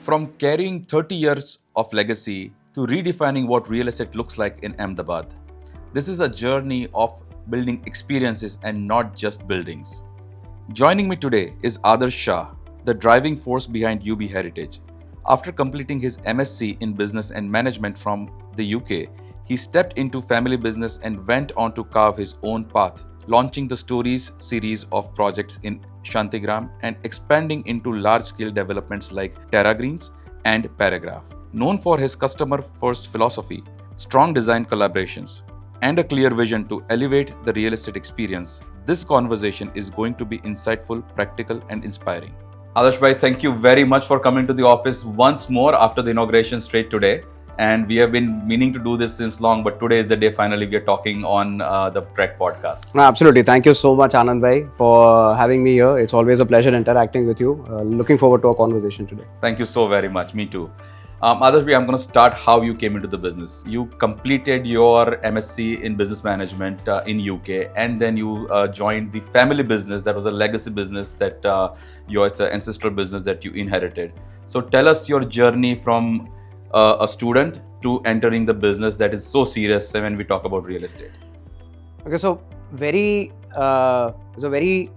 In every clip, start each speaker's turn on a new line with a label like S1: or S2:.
S1: From carrying 30 years of legacy to redefining what real estate looks like in Ahmedabad, this is a journey of building experiences and not just buildings. Joining me today is Aadarsh Shah, the driving force behind UB Heritage. After completing his MSc in Business and Management from the UK, he stepped into family business and went on to carve his own path, launching the Storeys series of projects in Shantigram and expanding into large-scale developments like Terra Greens and Paragraph. Known for his customer-first philosophy, strong design collaborations, and a clear vision to elevate the real estate experience, this conversation is going to be insightful, practical, and inspiring. Aadarsh bhai, thank you very much for coming to the office once more after the inauguration straight today. And we have been meaning to do this since long, but today is the day finally we are talking on the TREC Podcast.
S2: No, absolutely. Thank you so much, Anand bhai, for having me here. It's always a pleasure interacting with you. Looking forward to our conversation today.
S1: Thank you so very much. Me too. Aadarsh bhai, I'm going to start how you came into the business. You completed your MSc in Business Management in UK, and then you joined the family business. That was a legacy business that it's an ancestral business that you inherited. So tell us your journey from a student to entering the business that is so serious when we talk about real estate.
S2: Okay, so it's a very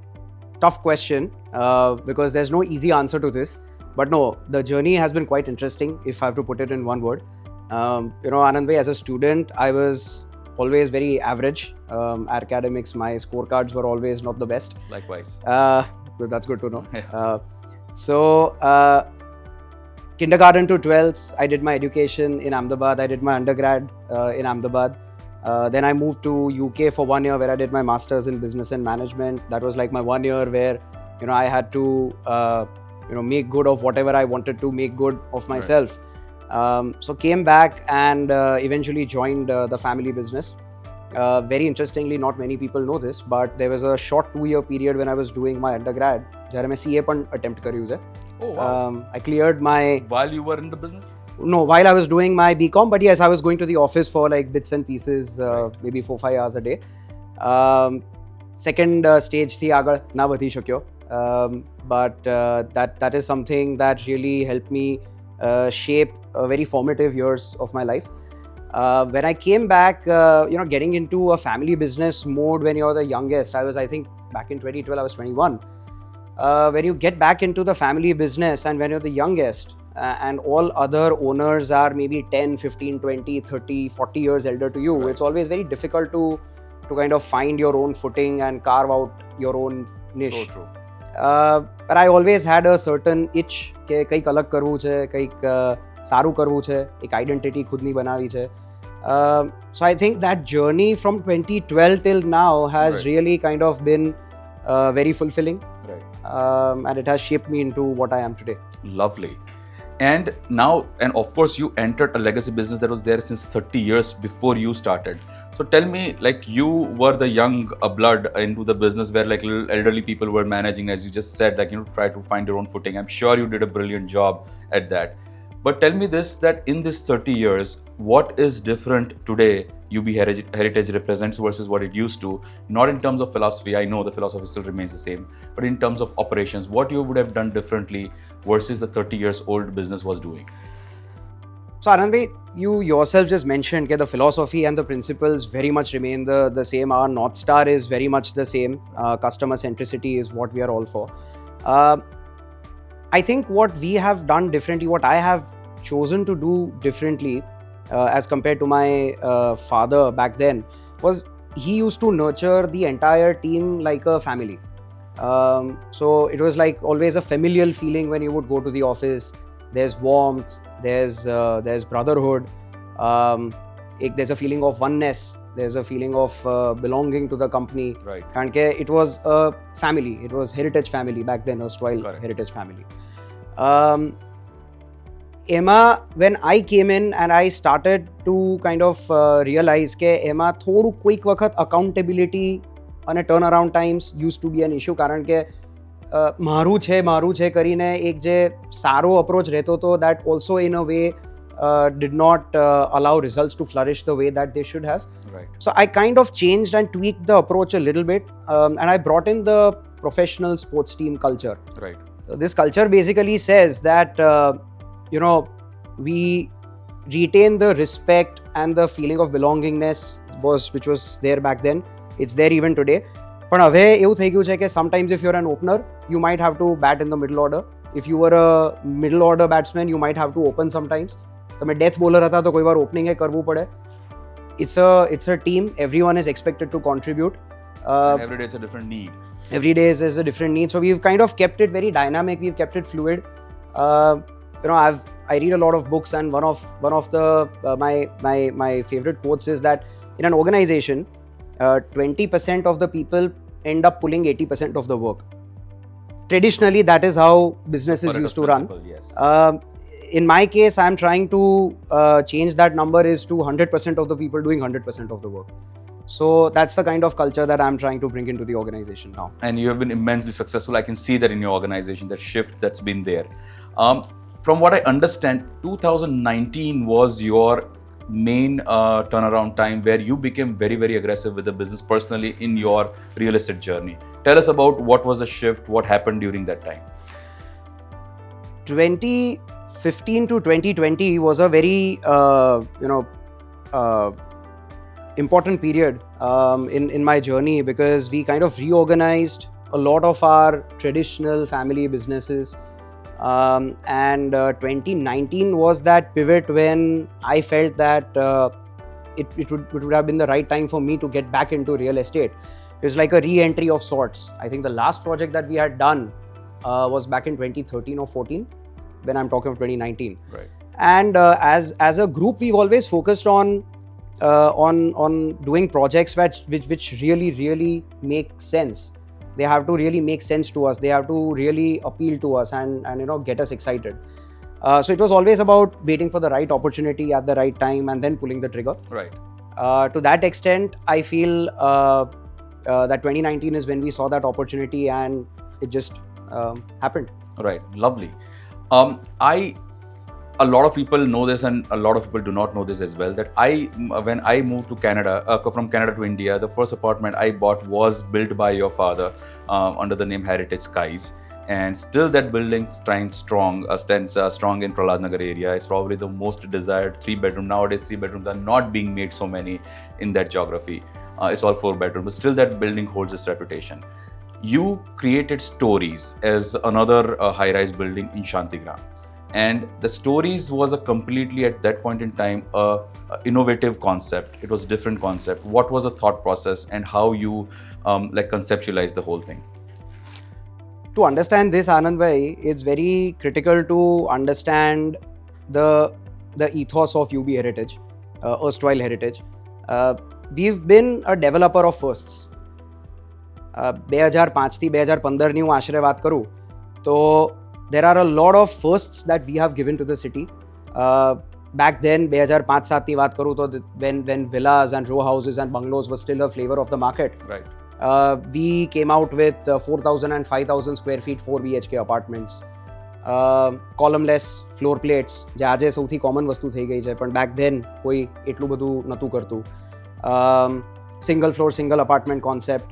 S2: tough question because there's no easy answer to this. But no, the journey has been quite interesting, if I have to put it in one word. Anand bhai, as a student, I was always very average. Academics, my scorecards were always not the best.
S1: Likewise.
S2: That's good to know. Kindergarten to 12th, I did my education in Ahmedabad. I did my undergrad in Ahmedabad. Then I moved to UK for 1 year where I did my master's in business and management. That was like my 1 year where, I had to, make good of whatever I wanted to make good of myself. Right. So came back and eventually joined the family business. Very interestingly, not many people know this, but there was a short 2-year period when I was doing my undergrad, where I CA attempt કર્યું છે.
S1: Oh, wow.
S2: I cleared my...
S1: While you were in the business?
S2: No, while I was doing my BCom, but yes, I was going to the office for like bits and pieces, maybe 4-5 hours a day. Second stage thi આગળ ના વધી શક્યો. But that is something that really helped me shape very formative years of my life. When I came back, getting into a family business mode when you're the youngest, I think back in 2012, I was 21. When you get back into the family business and when you're the youngest and all other owners are maybe 10, 15, 20, 30, 40 years elder to you, right. It's always very difficult to kind of find your own footing and carve out your own niche.
S1: So true.
S2: But I always had a certain itch કે કંઈક અલગ કરવું છે, કંઈક સારું કરવું છે, એક આઈડેન્ટિટી ખુદની બનાવી છે. So I think that journey from 2012 till now has right. really kind of been very fulfilling.
S1: Right.
S2: And it has shaped me into what I am today.
S1: Lovely. And now, and of course, you entered a legacy business that was there since 30 years before you started. So tell me, like you were the young blood into the business where like little elderly people were managing, as you just said, like, try to find your own footing. I'm sure you did a brilliant job at that. But tell me this, that in this 30 years, what is different today UB Heritage represents versus what it used to? Not in terms of philosophy, I know the philosophy still remains the same, but in terms of operations, what you would have done differently versus the 30 years old business was doing?
S2: So Anand bhai, you yourself just mentioned that the philosophy and the principles very much remain the same. Our North Star is very much the same. Customer centricity is what we are all for. I think what we have done differently, what I have chosen to do differently as compared to my father back then, was he used to nurture the entire team like a family. So it was like always a familial feeling when you would go to the office. There's warmth, there's brotherhood, there's a feeling of oneness, there's a feeling of belonging to the company.
S1: Right.
S2: કારણ કે it was a family, it was Heritage family back then, erstwhile Heritage family. When I came in and I started to kind of realize કે એમાં થોડું કોઈક વખત accountability અને turnaround times used to be an issue કારણ કે મારું છે કરીને એક જે સારો approach રહેતો હતો that also in a way did not allow results to flourish the way that they should have.
S1: Right.
S2: So I kind of changed and tweaked the approach a little bit and I brought in the professional sports team culture.
S1: Right.
S2: This culture basically says that we retain the respect and the feeling of belongingness which was there back then. It's there even today. પણ હવે એવું થઈ ગયું છે કે sometimes if you're an opener, you might have to bat in the middle order. If you were a middle order batsman, you might have to open sometimes. તમે death bowler હતા તો કોઈ વાર ઓપનિંગ કરવું પડે. It's a team. Everyone is expected to contribute.
S1: And every day is a different need.
S2: Every day is a different need. So we've kind of kept it very dynamic. We've kept it fluid. I read a lot of books, and one of the my favorite quotes is that in an organization, 20% of the people end up pulling 80% of the work. Traditionally, that is how businesses used to run.
S1: Yes.
S2: In my case, I'm trying to change that number is to 100% of the people doing 100% of the work. So that's the kind of culture that I'm trying to bring into the organization now.
S1: And you have been immensely successful. I can see that in your organization, that shift that's been there. From what I understand, 2019 was your main turnaround time where you became very, very aggressive with the business personally in your real estate journey. Tell us about what was the shift, what happened during that time.
S2: 2015 to 2020 was a very important period in my journey, because we kind of reorganized a lot of our traditional family businesses. And 2019 was that pivot when I felt that it would have been the right time for me to get back into real estate. It was like a re-entry of sorts. I think the last project that we had done was back in 2013 or 14, when I'm talking of 2019.
S1: Right.
S2: And as a group, we've always focused on doing projects which really make sense. They have to really make sense to us. They have to really appeal to us and get us excited. So it was always about waiting for the right opportunity at the right time and then pulling the trigger.
S1: Right.
S2: To that extent, I feel that 2019 is when we saw that opportunity, and it just happened.
S1: Right. Lovely. A lot of people know this, and a lot of people do not know this as well, that when I moved to Canada, from Canada to India, the first apartment I bought was built by your father under the name Heritage Skies. And still that building stands strong in Prahlad Nagar area. It's probably the most desired 3-bedroom. Nowadays, 3-bedrooms are not being made so many in that geography. It's all 4-bedroom, but still that building holds its reputation. You created Storeys as another high-rise building in Shantigram. And the Storeys was a completely, at that point in time, a innovative concept. It was different concept. What was the thought process and how you conceptualized the whole thing?
S2: To understand this, Anand bhai, it's very critical to understand the ethos of UB Heritage, erstwhile Heritage. We've been a developer of firsts. 2005 થી 2015 ની હું આશરે વાત કરું તો there are a lot of firsts that we have given to the city. Back then, 2005-7 ની વાત કરું તો when villas and row houses and bungalows were still a flavor of the market.
S1: Right.
S2: We came out with 4,000 and 5,000 square feet 4 BHK apartments. Columnless floor plates, જે આજે સૌથી common વસ્તુ થઈ ગઈ છે, પણ back then કોઈ એટલું બધું નહોતું કરતું. Single floor, single apartment concept.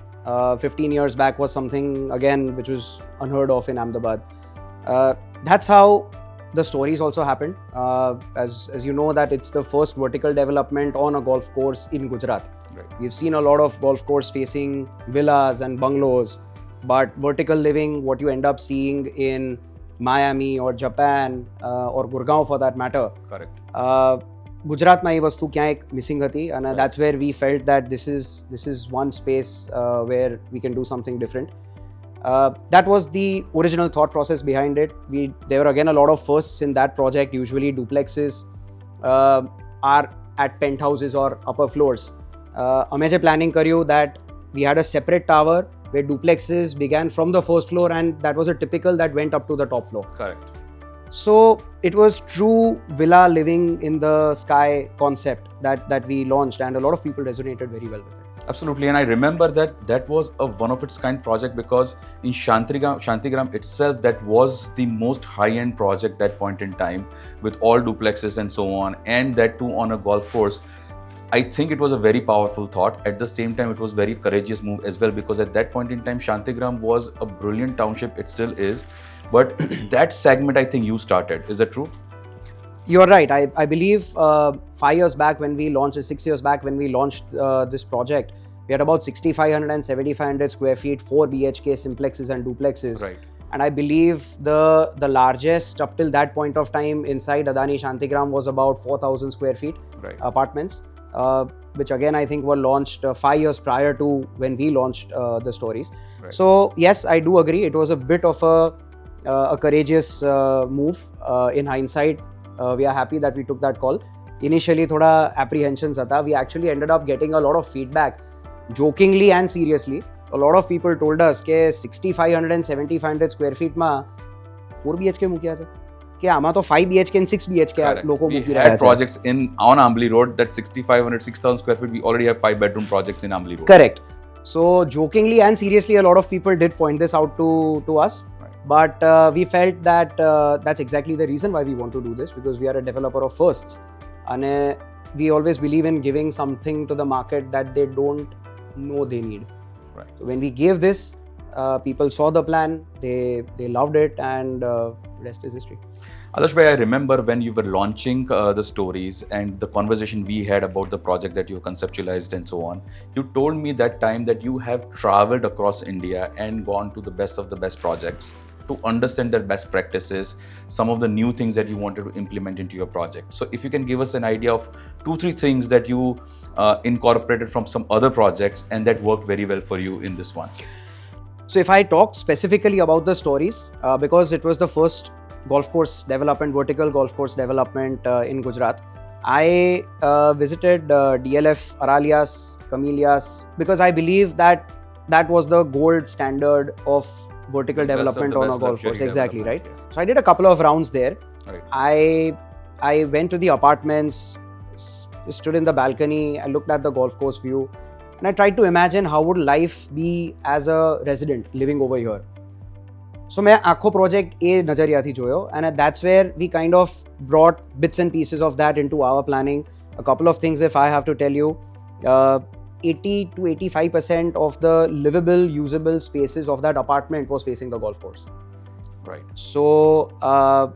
S2: 15 years back was something, again, which was unheard of in Ahmedabad. That's how the Storeys also happened. As you know, that it's the first vertical development on a golf course in Gujarat.
S1: Right.
S2: We've seen a lot of golf course facing villas and bungalows, but vertical living, what you end up seeing in Miami or Japan or Gurgaon for that matter.
S1: Correct.
S2: ગુજરાતમાં એ વસ્તુ ક્યાંક missing હતી, અને that's where we felt that this is one space where we can do something different. That was the original thought process behind it. There were again a lot of firsts in that project. Usually duplexes are at penthouses or upper floors. અમે જે planning કર્યું that we had a separate tower where duplexes began from the first floor, and that was a typical that went up to the top floor.
S1: Correct.
S2: So it was true villa living in the sky concept that we launched, and a lot of people resonated very well with it.
S1: Absolutely, and I remember that was a one of its kind project, because in Shantigram itself, that was the most high-end project that point in time, with all duplexes and so on, and that too on a golf course. I think it was a very powerful thought. At the same time, it was very courageous move as well, because at that point in time, Shantigram was a brilliant township. It still is. But that segment, I think you started. Is that true?
S2: You're right. I believe 5 years back when we launched, 6 years back when we launched this project, we had about 6,500 and 7,500 square feet, 4 BHK simplexes and duplexes.
S1: Right.
S2: And I believe the largest up till that point of time inside Adani Shantigram was about 4,000 square feet apartments, which again I think were launched 5 years prior to when we launched the Storeys.
S1: Right.
S2: So yes, I do agree. It was a bit of a courageous move. In hindsight, we are happy that we took that call. Initially, thoda apprehensions tha. We actually ended up getting a lot of feedback, jokingly and seriously. A lot of people told us that 6,500 and 7,500 square feet ma 4 BHK મૂક્યા છે કે આમાં તો 5 BHK and 6 BHK લોકો મૂકી રહ્યા છે.
S1: We had projects on Ambli Road that 6,500, 6,000 square feet. We already have 5-bedroom projects in Ambli Road.
S2: Correct. So jokingly and seriously, a lot of people did point this out to us. Right. But we felt that that's exactly the reason why we want to do this, because we are a developer of firsts. And we always believe in giving something to the market that they don't know they need.
S1: Right.
S2: So when we gave this, people saw the plan, they loved it, and rest is history.
S1: Aadarsh bhai, I remember when you were launching the Storeys and the conversation we had about the project that you conceptualized and so on. You told me that time that you have traveled across India and gone to the best of the best projects to understand their best practices, some of the new things that you wanted to implement into your project. So if you can give us an idea of 2-3 things that you incorporated from some other projects and that worked very well for you in this one.
S2: So if I talk specifically about the Storeys, because it was the first golf course development, vertical golf course development in Gujarat, I visited DLF, Aralias, Camellias, because I believe that that was the gold standard of vertical development on a golf course. Exactly, right? Yeah. So I did a couple of rounds there. Right. I went to the apartments, stood in the balcony, I looked at the golf course view, and I tried to imagine how would life be as a resident living over here. So मैं आखो project ए नजरियाथी जोयो, and that's where we kind of brought bits and pieces of that into our planning. A couple of things, if I have to tell you, 80 to 85% of the livable, usable spaces of that apartment was facing the golf course.
S1: Right.
S2: So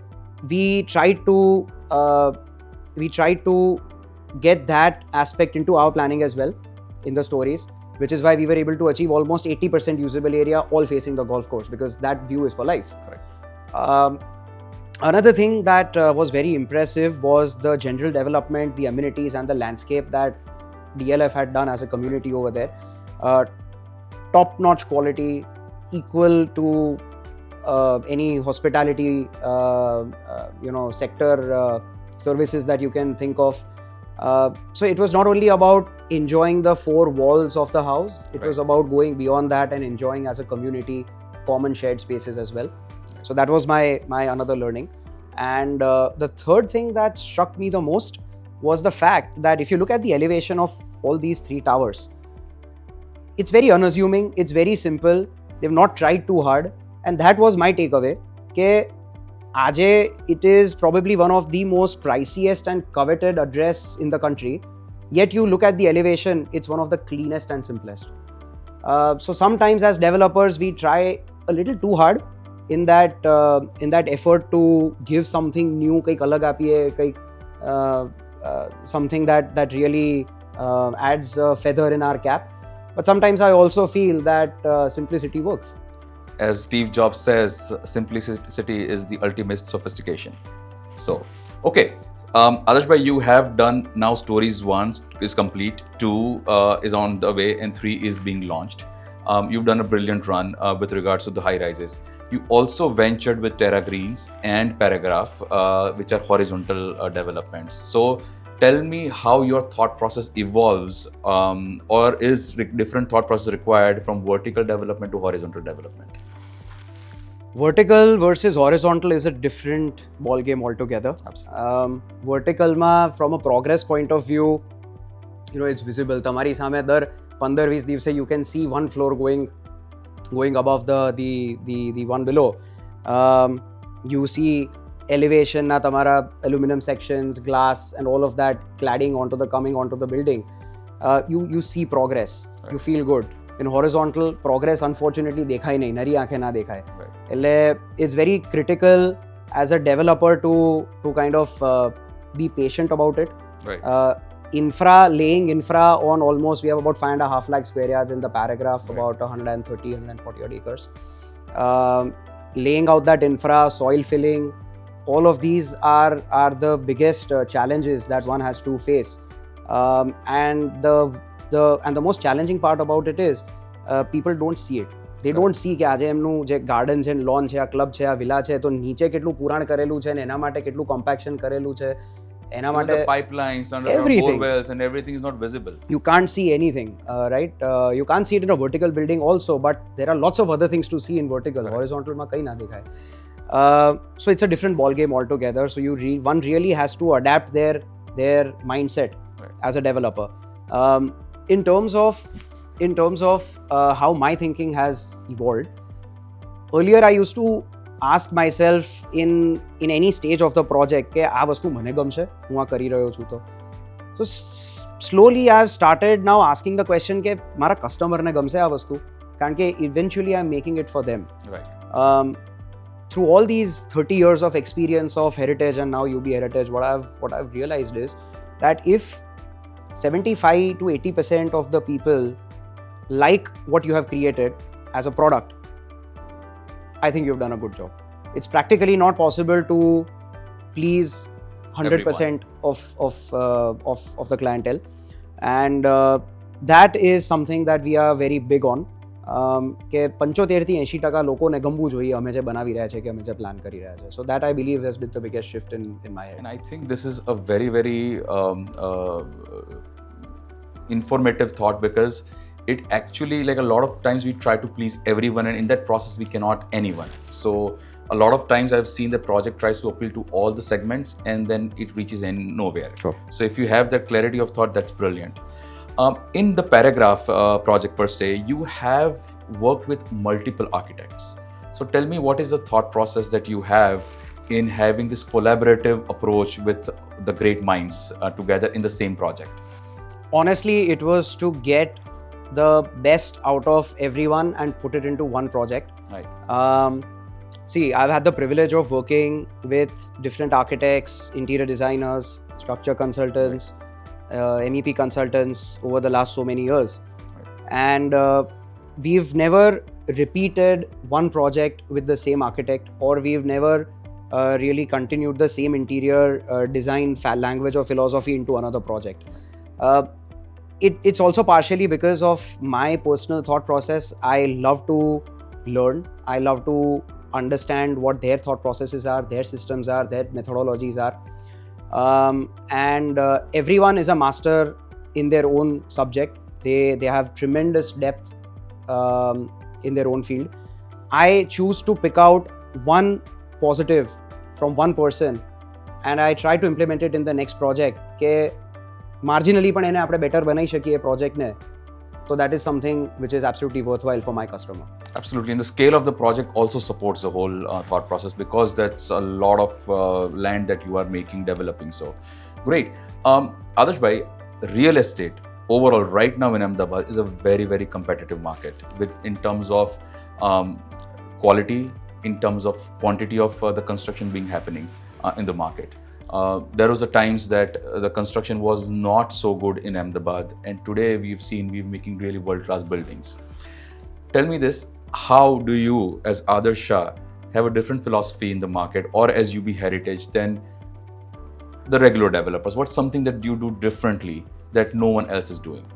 S2: we tried to get that aspect into our planning as well in the Storeys, which is why we were able to achieve almost 80% usable area all facing the golf course, because that view is for life.
S1: Correct.
S2: Another thing that was very impressive was the general development, the amenities and the landscape that DLF had done as a community over there. Top-notch quality, equal to any hospitality sector services that you can think of. So it was not only about enjoying the 4 walls of the house, it was about going beyond that and enjoying as a community common shared spaces as well. So that was my another learning. And the third thing that struck me the most was the fact that if you look at the elevation of all these 3 towers, it's very unassuming, it's very simple, they've not tried too hard, and that was my takeaway. Ke Aaj it is probably one of the most priciest and coveted address in the country, yet you look at the elevation, it's one of the cleanest and simplest. So sometimes as developers we try a little too hard in that effort to give something new, kaik alag aapiye, something that really adds a feather in our cap. But sometimes I also feel that simplicity works.
S1: As Steve Jobs says, simplicity is the ultimate sophistication. So, okay. Aadarsh bhai, you have done now Storeys 1 is complete, 2 is on the way, and 3 is being launched. You've done a brilliant run with regards to the high rises. You also ventured with Terra Greens and Paragraph, which are horizontal developments. So tell me how your thought process evolves, or is different thought process required from vertical development to horizontal development?
S2: Vertical versus horizontal is a different ball game altogether. Vertical ma, from a progress point of view, it's visible. Tamari same dar 15-20 divse you can see one floor going above the one below. You see elevation na tamara aluminum sections, glass and all of that coming onto the building. You see progress. Right. You feel good. In horizontal, progress unfortunately dekha hi nahi, nari aankhein na dekha hai. Right. It's very critical as a developer to kind of be patient about it.
S1: Right.
S2: Laying infra on almost, we have about 5.5 lakh square yards in the paragraph,
S1: Right.
S2: about 130, 140 odd acres. Laying out that infra, soil filling, all of these are the biggest challenges that one has to face. And the most challenging part about it is people don't see it. They don't see કે આજે એમનું જે garden છે, loan છે, આ club છે, આ villa છે, તો નીચે કેટલું પુરાણ કરેલું છે ને એના માટે કેટલું કોમ્પેક્શન કરેલું છે, એના
S1: Even
S2: માટે
S1: the pipelines, underground
S2: everything.
S1: borewells, and everything is not visible.
S2: You can't see anything, right? You can't see it in a vertical building also, but there are lots of other things to see in vertical.
S1: Correct.
S2: Horizontal માં કંઈ ના દેખાય. So it's a different ball game altogether. So one really has to adapt their mindset
S1: Right.
S2: as a developer. In terms of how my thinking has evolved, earlier I used to ask myself in any stage of the project કે આ વસ્તુ મને ગમશે, હું આ કરી રહ્યો છું તો. So slowly I have started now asking the question કે મારા કસ્ટમરને ગમશે આ વસ્તુ, કારણ કે eventually I'm making it for them.
S1: Right.
S2: Through all these 30 years of experience of Heritage and now UB Heritage, what I've realized is that if 75 to 80% of the people like what you have created as a product, I think you've done a good job. It's practically not possible to please 100% of the clientele, and that is something that we are very big on. કે 75 થી 80% લોકોને ગમવું જોઈએ અમે જે બનાવી રહ્યા છે કે અમે જે પ્લાન કરી રહ્યા છે. So that I believe has been the biggest shift in my head.
S1: And I think this is a very, very informative thought, because it actually, like, a lot of times we try to please everyone, and in that process we cannot anyone. So a lot of times I've seen the project tries to appeal to all the segments and then it reaches in nowhere.
S2: Sure.
S1: So if you have that clarity of thought, that's brilliant. In the paragraph project per se, you have worked with multiple architects. So tell me, what is the thought process that you have in having this collaborative approach with the great minds together in the same project?
S2: Honestly, it was to get the best out of everyone and put it into one project.
S1: Right.
S2: See, I've had the privilege of working with different architects, interior designers, structure consultants, MEP consultants over the last so many years.
S1: Right.
S2: And we've never repeated one project with the same architect, or we've never really continued the same interior design language or philosophy into another project. It's also partially because of my personal thought process. I love to learn. I love to understand what their thought processes are, their systems are, their methodologies are. And everyone is a master in their own subject. They have tremendous depth in their own field. I choose to pick out one positive from one person and I try to implement it in the next project. કે marginally પણ એને આપણે better બનાવી શકીએ એ પ્રોજેક્ટને. So that is something which is absolutely worthwhile for my customer.
S1: Absolutely. And the scale of the project also supports the whole thought process, because that's a lot of land that you are developing. So great. Adarsh bhai, real estate overall right now in Ahmedabad is a very, very competitive market in terms of quality, in terms of quantity of the construction being happening in the market. There was a times that the construction was not so good in Ahmedabad, and today we're making really world-class buildings. Tell me this, how do you as Aadarsh Shah have a different philosophy in the market, or as UB Heritage, than the regular developers? What's something that you do differently that no one else is doing?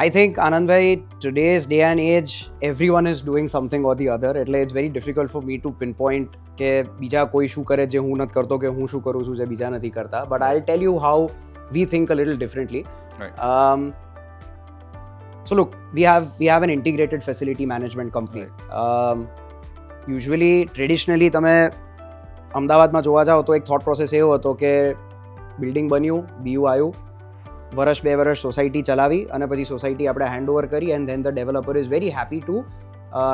S2: I think, Anand bhai, today's day and age, everyone is doing something or the other. It's very difficult for me to pinpoint કે બીજા કોઈ શું કરે જે હું નથી કરતો, કે હું શું કરું છું જે બીજા નથી કરતા. But I'll tell you how we think a little differently.
S1: Right.
S2: So look, we have an integrated facility management company. Usually, traditionally, તમે અમદાવાદમાં જોવા જાઓ તો એક thought process એવો હતો કે બિલ્ડિંગ બન્યું, BU આવ્યું, વર્ષ 2 વર્ષ સોસાયટી ચલાવી અને પછી સોસાયટી આપણે હેન્ડઓવર કરી, and then the developer is very happy to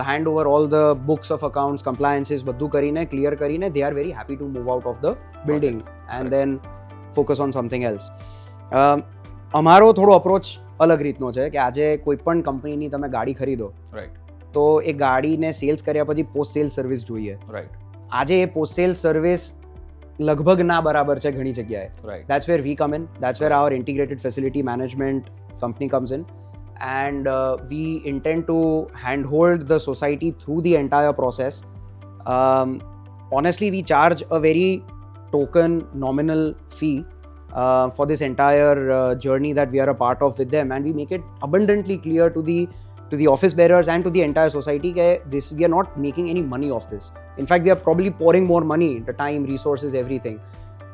S2: hand over all the books of accounts, compliances, બધું કરીને ક્લિયર કરીને they are very happy to move out of the building and then focus on something else. અમારો થોડો approach અલગ રીતનો છે કે આજે કોઈ પણ કંપનીની તમે ગાડી ખરીદો,
S1: Right.
S2: તો એ ગાડીને સેલ્સ કર્યા પછી પોસ્ટ સેલ્સ સર્વિસ જોઈએ.
S1: Right.
S2: આજે એ પોસ્ટ સેલ સર્વિસ લગભગ ના બરાબર છે ઘણી જગ્યાએ.
S1: Right.
S2: That's where we come in. That's where our integrated facility management company comes in. And we intend to handhold the society through the entire process. Honestly, we charge a very token nominal fee for this entire journey that we are a part of with them, and we make it abundantly clear to the office bearers and to the entire society that we are not making any money off this. In fact, we are probably pouring more money, the time, resources, everything.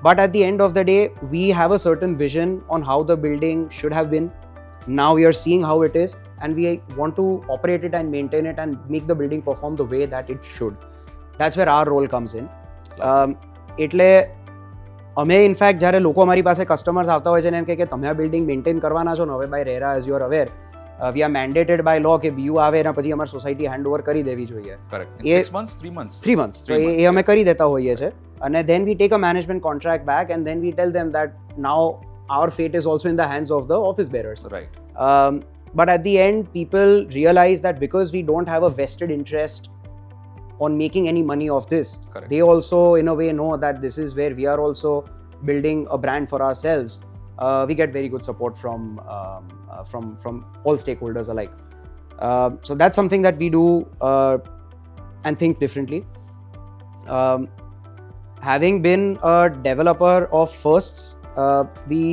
S2: But at the end of the day, we have a certain vision on how the building should have been. Now we are seeing how it is, and we want to operate it and maintain it and make the building perform the way that it should. That's where our role comes in. એટલે અમે in fact જ્યારે લોકો અમારી પાસે customers આવતા હોય છે ને એમ કે તમે આ બિલ્ડિંગ મેન્ટેન કરવાના છો ને હવે by RERA as you are aware we are mandated by law કે બીયુ આવે એના પછી અમારી સોસાયટી હેન્ડ ઓવર કરી દેવી જોઈએ.
S1: Correct. In 6 months, 3 months?
S2: 3 months. So એ અમે કરી દેતા હોઈએ છે અને then we take a management contract back and then we tell them that now our fate is also in the hands of the office bearers.
S1: Right.
S2: But at the end, people realize that because we don't have a vested interest on making any money of this,
S1: Correct.
S2: they also in a way know that this is where we are also building a brand for ourselves. We get very good support from all stakeholders alike. So that's something that we do and think differently. Having been a developer of firsts, we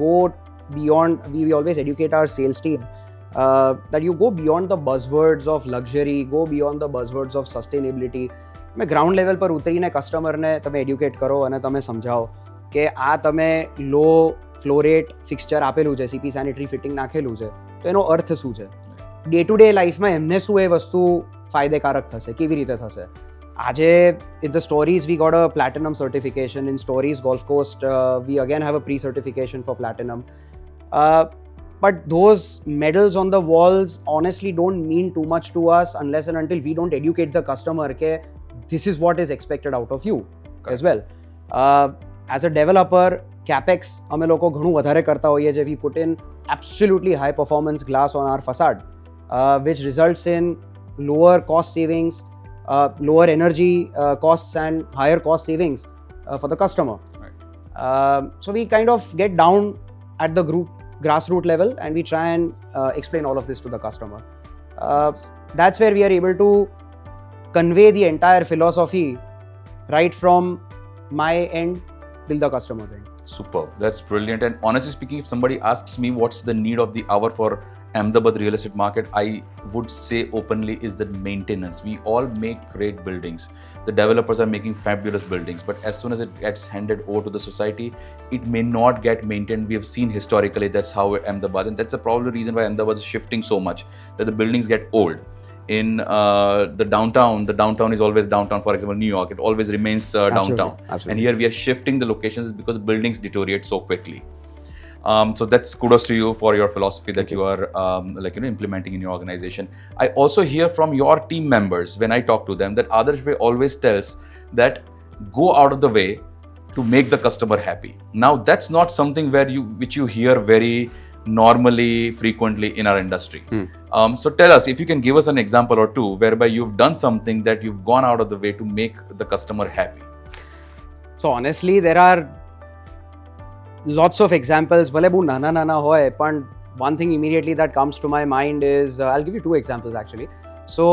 S2: go beyond. We always educate our sales team that you go beyond the buzzwords of luxury, go beyond the buzzwords of sustainability. તમે ground level પર ઉતરીને કસ્ટમરને તમે educate કરો અને તમે સમજાવો કે આ તમે લો ફ્લો રેટ ફિક્સચર આપેલું છે, સીપી સેનિટરી ફિટિંગ નાખેલું છે, તો એનો અર્થ શું છે, ડે ટુ ડે લાઈફમાં એમને શું એ વસ્તુ ફાયદેકારક થશે, કેવી રીતે થશે. આજે in the Storeys we got a platinum certification. In Storeys Golf Coast we again have a pre-certification for platinum. But those medals on the walls honestly don't mean too much to us unless and until we don't educate the customer that this is what is expected out of you. Correct. As well. As a developer, CapEx અમે લોકો ઘણું વધારે કરતા હોઈએ છીએ. We put in absolutely high performance glass on our facade, which results in lower cost savings, lower energy costs and higher cost savings for the customer.
S1: Right.
S2: So we kind of get down at the grassroots level and we try and explain all of this to the customer. That's where we are able to convey the entire philosophy right from my end till the customer's end.
S1: Superb. That's brilliant. And honestly speaking, if somebody asks me what's the need of the hour for Ahmedabad real estate market, I would say openly is that maintenance. We all make great buildings. The developers are making fabulous buildings, but as soon as it gets handed over to the society, it may not get maintained. We have seen historically that's how Ahmedabad, and that's probably the reason why Ahmedabad is shifting so much, that the buildings get old. In the downtown is always downtown. For example, New York, it always remains downtown.
S2: Absolutely.
S1: And here we are shifting the locations because buildings deteriorate so quickly. So that's kudos to you for your philosophy that you are implementing in your organization. I also hear from your team members when I talk to them that Aadarsh Bhai always tells that go out of the way to make the customer happy. Now that's not something which you hear very normally, frequently in our industry. So tell us, if you can give us an example or two whereby you've done something that you've gone out of the way to make the customer happy.
S2: So honestly, there are lots of examples. ભલે બહુ નાના હોય પણ one thing immediately that comes to my mind is I'll give you two examples actually. So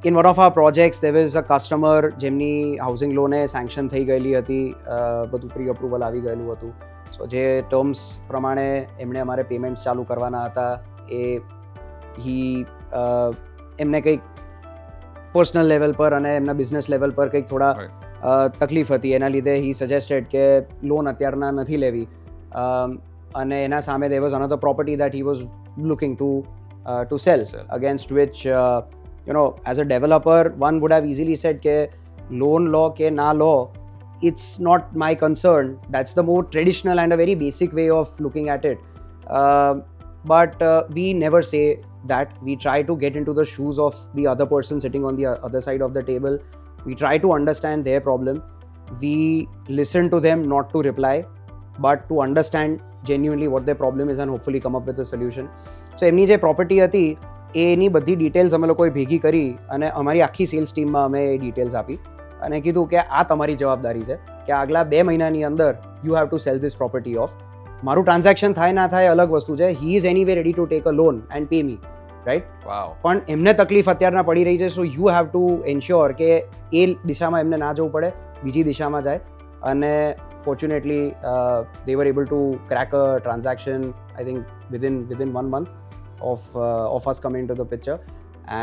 S2: in one of our projects there was a customer જેમની housing loan sanction થઈ ગયેલી હતી, બધું પ્રી અપ્રુવલ આવી ગયેલું હતું. સો જે ટર્મ્સ પ્રમાણે એમણે અમારે પેમેન્ટ્સ ચાલુ કરવાના હતા એ એમને કંઈક પર્સનલ લેવલ પર અને એમના બિઝનેસ લેવલ પર કંઈક થોડા તકલીફ હતી. એના લીધે હી સજેસ્ટેડ કે લોન અત્યારના નથી લેવી અને એના સામે there was another property that he was looking to sell, against which as a developer one would have easily said કે loan લો કે ના લો, it's not my concern. That's the more traditional and a very basic way of looking at it. But we never say that. We try to get into the shoes of the other person sitting on the other side of the table. We try to understand their problem. We listen to them, not to reply, but to understand genuinely what their problem is and hopefully come up with a solution. So એમની જે property હતી એની બધી details અમે લોકોએ ભેગી કરી અને અમારી આખી સેલ્સ ટીમમાં અમે એ ડિટેલ્સ આપી અને કીધું કે આ તમારી જવાબદારી છે કે આગલા 2 મહિનાની અંદર you have to sell this property of. મારું ટ્રાન્ઝેક્શન થાય ના થાય અલગ વસ્તુ છે. He is anyway ready to take a loan and pay me, right? પણ એમને તકલીફ અત્યારના પડી રહી છે, so you have to ensure કે એ દિશામાં એમને ના જવું પડે, બીજી દિશામાં જાય. અને fortunately they were able to crack a transaction, I think within 1 month of us coming to the picture,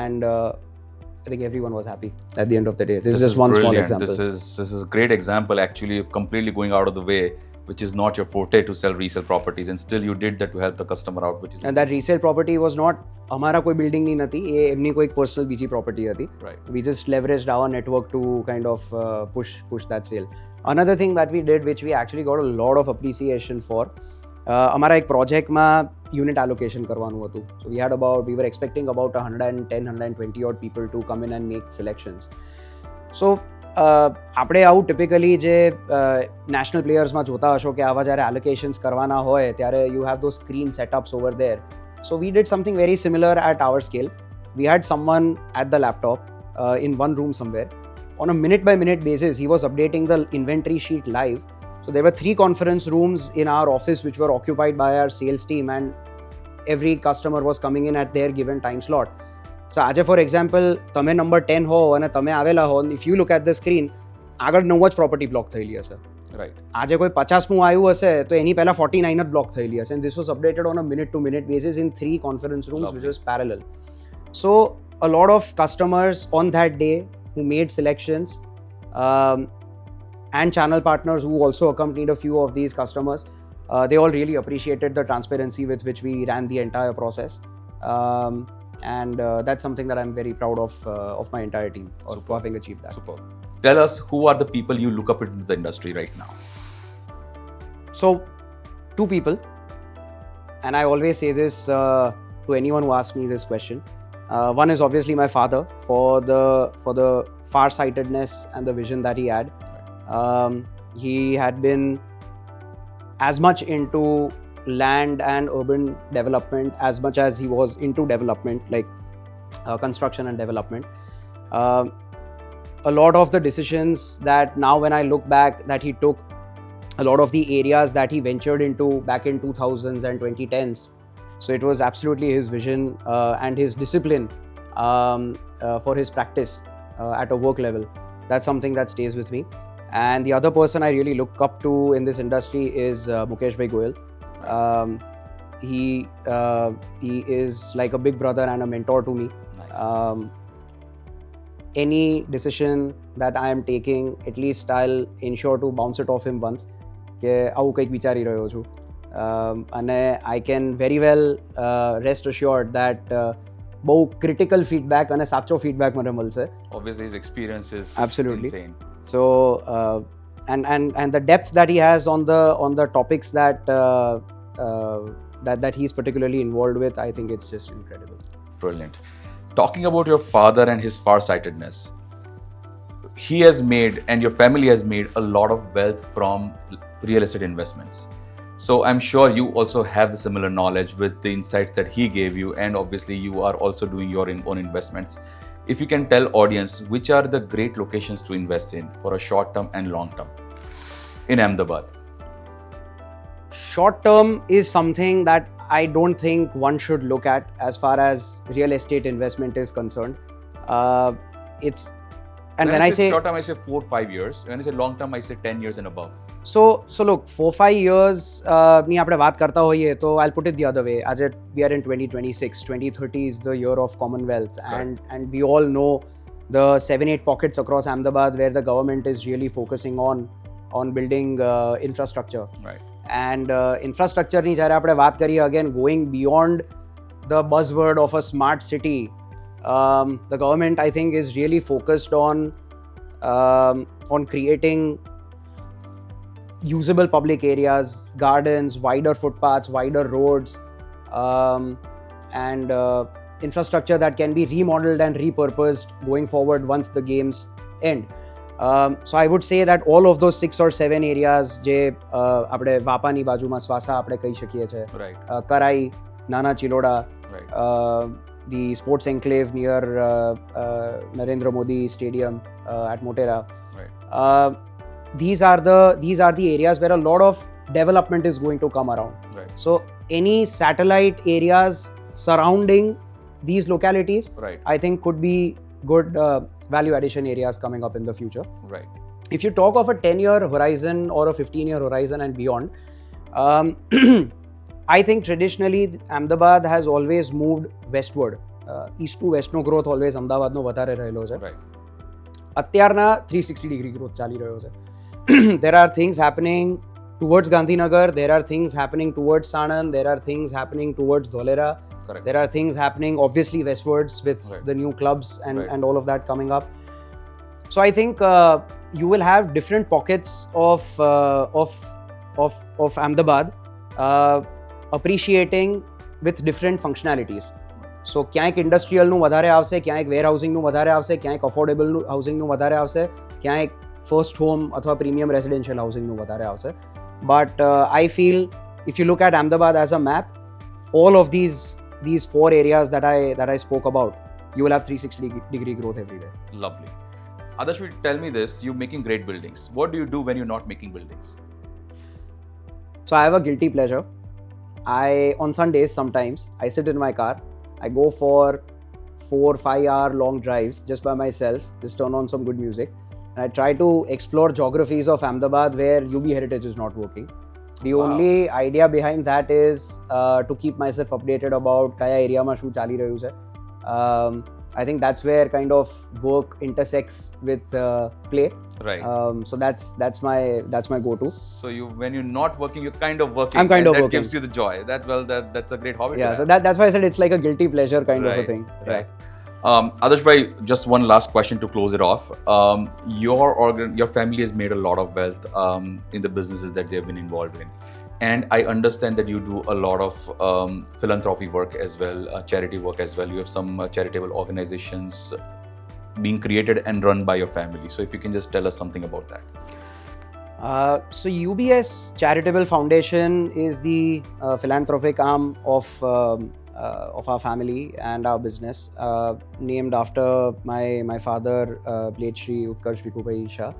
S2: and I think everyone was happy at the end of the day. This is just one small example.
S1: This is a great example, actually, completely going out of the way, which is not your forte to sell resale properties, and still you did that to help the customer out, which is
S2: and that resale property was not અમારા કોઈ building ની નથી, એ એમની કોઈ personal બીજી property હતી.
S1: right.
S2: We just leveraged our network to kind of push that sale. Another thing that we did, which we actually got a lot of appreciation for, અમારા એક પ્રોજેક્ટમાં યુનિટ એલોકેશન કરવાનું હતું. So we were expecting about 110-120 odd people to come in and make selections. So આપણે આવું typically જે national પ્લેયર્સમાં જોતા હશો કે આવા જ્યારે એલોકેશન્સ કરવાના હોય ત્યારે you have those screen setups over there. So we did something very similar at our scale. We had someone at the laptop in one room somewhere. On a minute-by-minute basis, he was updating the inventory sheet live. So there were 3 conference rooms in our office which were occupied by our sales team, and every customer was coming in at their given time slot. So આજે for example, તમે number 10 હો અને તમે આવેલા હો, if you look at the screen, આગળ 9 જ property block થયેલી હશે.
S1: right.
S2: આજે કોઈ 50મું આવ્યું હશે તો એની પહેલા 49 જ બ્લોક થયેલી હશે, and this was updated on a minute-to-minute basis in 3 conference rooms. Lovely. Which was parallel. So a lot of customers on that day who made selections, and channel partners who also accompanied a few of these customers, they all really appreciated the transparency with which we ran the entire process, and that's something that I'm very proud of my entire team for having achieved that.
S1: Super. Tell us, who are the people you look up into the industry right now?
S2: So 2 people, and I always say this to anyone who asks me this question. One is obviously my father, for the far-sightedness and the vision that he had. He had been as much into land and urban development as much as he was into development, like construction and development. A lot of the decisions that now when I look back that he took, a lot of the areas that he ventured into back in 2000s and 2010s, so it was absolutely his vision and his discipline for his practice at a work level. That's something that stays with me. And the other person I really look up to in this industry is Mukesh Bhai Goyal. He is like a big brother and a mentor to me.
S1: Nice.
S2: Any decision that I am taking, at least I'll ensure to bounce it off him once કે આવું કંઈક વિચારી રહ્યો છું, અને I can very well rest assured that બહુ critical feedback અને સાચો feedback મને મળશે.
S1: Obviously his experience is
S2: absolutely
S1: insane.
S2: So and the depth that he has on the topics that he's particularly involved with, I think it's just incredible.
S1: Brilliant. Talking about your father and his farsightedness, he has made, and your family has made, a lot of wealth from real estate investments. So I'm sure you also have the similar knowledge with the insights that he gave you, and obviously you are also doing your own investments. If you can tell audience, which are the great locations to invest in for a short term and long term in Ahmedabad?
S2: Short term is something that I don't think one should look at as far as real estate investment is concerned. It's and when I say
S1: short term, I say 4-5 years. When I say long term, I say 10 years and above.
S2: So look, 4-5 years ની આપણે વાત કરતા હોઈએ તો I'll put it the other way. આજે we are in 2026, 2030 is the year of Commonwealth.
S1: Correct.
S2: and we all know the 7-8 pockets across Ahmedabad where the government is really focusing on building infrastructure.
S1: Right.
S2: And infrastructure ની જ્યારે આપણે વાત કરીએ, again going beyond the buzzword of a smart city, the government I think is really focused on creating usable public areas, gardens, wider footpaths, wider roads, and infrastructure that can be remodeled and repurposed going forward once the games end. So I would say that all of those 6 or 7 areas જે આપણે વાપાની બાજુમાં સ્વાસા આપણે કહી શકીએ છીએ,
S1: Right.
S2: કરાઈ, નાના Chiloda,
S1: Right.
S2: the sports enclave near Narendra Modi Stadium at Motera.
S1: Right.
S2: These are the areas where a lot of development is going to come around.
S1: Right.
S2: So any satellite areas surrounding these localities,
S1: Right.
S2: I think could be good value addition areas coming up in the future.
S1: Right.
S2: If you talk of a 10-year horizon or a 15-year horizon and beyond, I think traditionally Ahmedabad has always moved westward. East to west no growth always Ahmedabad no વધારે રહેલો છે.
S1: Right.
S2: અત્યારના 360 degree growth ચાલી રહ્યો છે. There are things happening towards Gandhinagar, there are things happening towards Sanand, there are things happening towards Dholera.
S1: Correct.
S2: There are things happening obviously westwards with
S1: Right.
S2: the new clubs and,
S1: Right.
S2: and all of that coming up. So I think you will have different pockets of Ahmedabad appreciating with different functionalities. So ક્યાંક ઇન્ડસ્ટ્રીયલનું વધારે આવશે, ક્યાંક વેર હાઉસિંગનું વધારે આવશે, ક્યાંક affordable હાઉસિંગનું વધારે આવશે, ક્યાંક ફર્સ્ટ હોમ અથવા પ્રીમિયમ રેસિડેન્શિયલ હાઉસિંગનું વધારે આવશે. But I feel if you look at Ahmedabad as a map, all of these four areas that I spoke about, you will have 360 degree growth everywhere.
S1: Lovely. Aadarsh, tell me this, you're making great buildings. What do you do when you're not making buildings?
S2: So I have a guilty pleasure. On Sundays sometimes, I sit in my car, I go for 4-5 hour long drives just by myself, just turn on some good music, and I try to explore geographies of Ahmedabad where UB Heritage is not working. The
S1: Wow.
S2: only idea behind that is to keep myself updated about kaya area ma shu chali rahyun chhe. I think that's where kind of work intersects with play.
S1: Right.
S2: So that's my go-to.
S1: So when you're not working, you're kind of working.
S2: I'm kind
S1: and
S2: of
S1: that
S2: working.
S1: gives you the joy. That's a great hobby. to
S2: Yeah,
S1: have.
S2: so that's why I said it's like a guilty pleasure kind of a thing.
S1: Right. Aadarsh bhai, just one last question to close it off. Your family has made a lot of wealth in the businesses that they've been involved in. And I understand that you do a lot of philanthropy work as well, charity work as well. You have some charitable organizations being created and run by your family. So if you can just tell us something about that.
S2: So UBS Charitable Foundation is the philanthropic arm of our family and our business, named after my father, late Shri Utkarsh Bhikhubai Shah,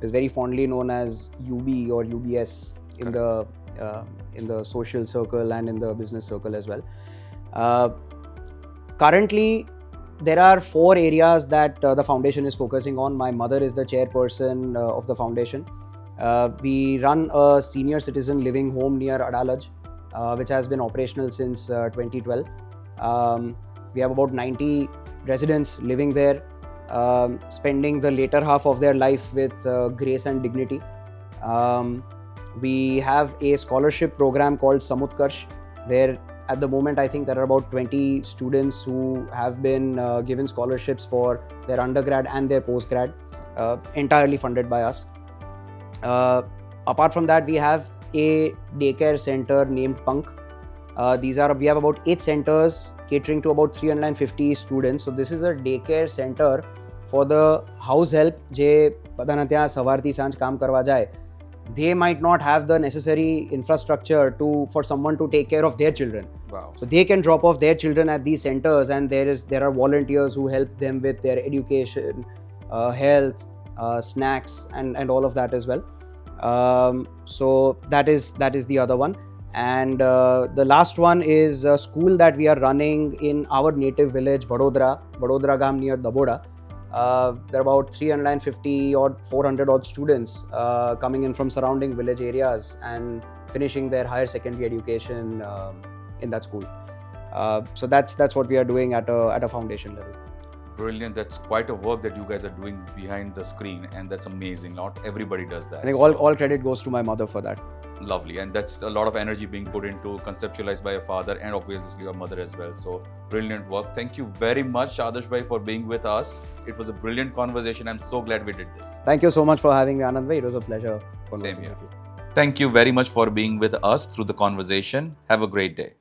S2: is very fondly known as UB or UBS in the social circle and in the business circle as well. Currently, there are 4 areas that the foundation is focusing on. My mother is the chairperson of the foundation. We run a senior citizen living home near Adalaj, which has been operational since 2012. We have about 90 residents living there, spending the later half of their life with grace and dignity. We have a scholarship program called Samutkarsh, where at the moment I think there are about 20 students who have been given scholarships for their undergrad and their postgrad, entirely funded by us. Apart from that, we have a daycare center named Punk. We have about 8 centers catering to about 350 students. So this is a daycare center for the house help જે બધાના ત્યાં સવારથી સાંજ કામ કરવા જાય. They might not have the necessary infrastructure for someone to take care of their children.
S1: Wow.
S2: So they can drop off their children at these centers, and there are volunteers who help them with their education, health, snacks, and all of that as well. So that is the other one. And the last one is a school that we are running in our native village, Vadodara Gam near Daboda. There are about 350 or 400 odd students coming in from surrounding village areas and finishing their higher secondary education in that school. So that's what we are doing at a foundation level.
S1: Brilliant. That's quite a work that you guys are doing behind the screen, and that's amazing. Not everybody does that.
S2: I think all credit goes to my mother for that.
S1: Lovely. And that's a lot of energy being put into, conceptualized by your father and obviously your mother as well. So brilliant work. Thank you very much, Aadarsh bhai, for being with us. It was a brilliant conversation. I'm so glad we did this.
S2: Thank you so much for having me, Anand bhai. It was a pleasure conversing
S1: Same here.
S2: with you.
S1: Thank you very much for being with us through the conversation. Have a great day.